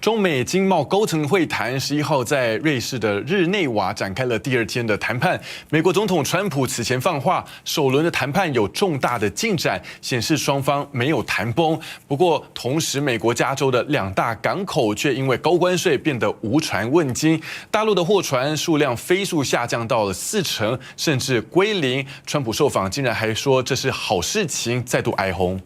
中美经贸高层会谈11号在瑞士的日内瓦展开了第2天的谈判。美国总统川普此前放话，首轮的谈判有重大的进展，显示双方没有谈崩。不过，同时美国加州的2大港口却因为高关税变得无船问津，大陆的货船数量飞速下降到了40%，甚至归零。川普受访竟然还说这是好事情，再度哀轰。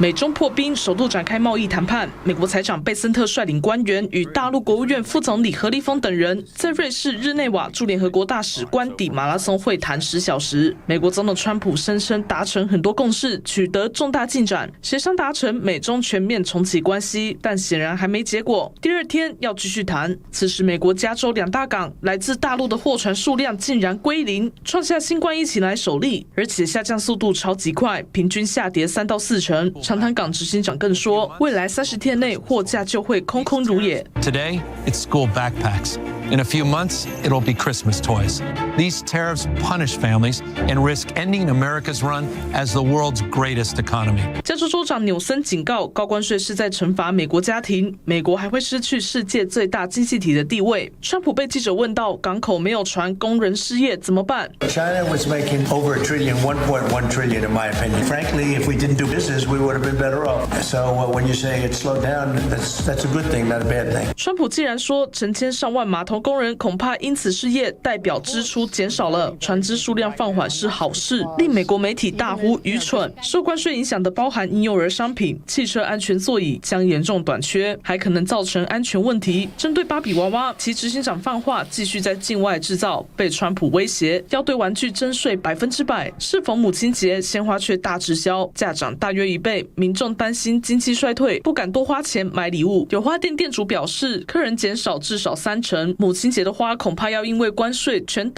美中破冰，首度展开贸易谈判。美国财长贝森特率领官员与大陆国务院副总理何立峰等人在瑞士日内瓦驻联合国大使官邸马拉松会谈10小时。美国总统川普声称达成很多共识，取得重大进展，协商达成美中全面重启关系，但显然还没结果。第2天要继续谈。此时，美国加州2大港来自大陆的货船数量竟然归零，创下新冠疫情来首例，而且下降速度超级快，平均下跌3到4成。 长滩港执行长更说，未来30天内货架就会空空如也。Today, it's school backpacks. In a few months, it'll be Christmas toys. These tariffs punish families and risk ending America's run as the world's greatest economy. 加州州长纽森警告，高关税是在惩罚美国家庭，美国还会失去世界最大经济体的地位。川普被记者问到，港口没有船，工人失业怎么办 ？China was making over $1 trillion, 1.1 trillion, in my opinion. Frankly, if we didn't do business, we would have been better off. So when you say it slowed down, that's a good thing, not a bad thing. 川普竟然说，成千上万码头工人恐怕因此失业，代表支出减少了，船只数量放缓是好事，令美国媒体大呼愚蠢。受关税影响的包含婴幼儿商品、汽车安全座椅将严重短缺，还可能造成安全问题。针对芭比娃娃，其执行长放话继续在境外制造，被川普威胁要对玩具征税100%。适逢母亲节，鲜花却大滞销，价涨大约1倍，民众担心经济衰退，不敢多花钱买礼物。有花店店主表示，客人减少至少30%，母亲节的花恐怕要因为关税全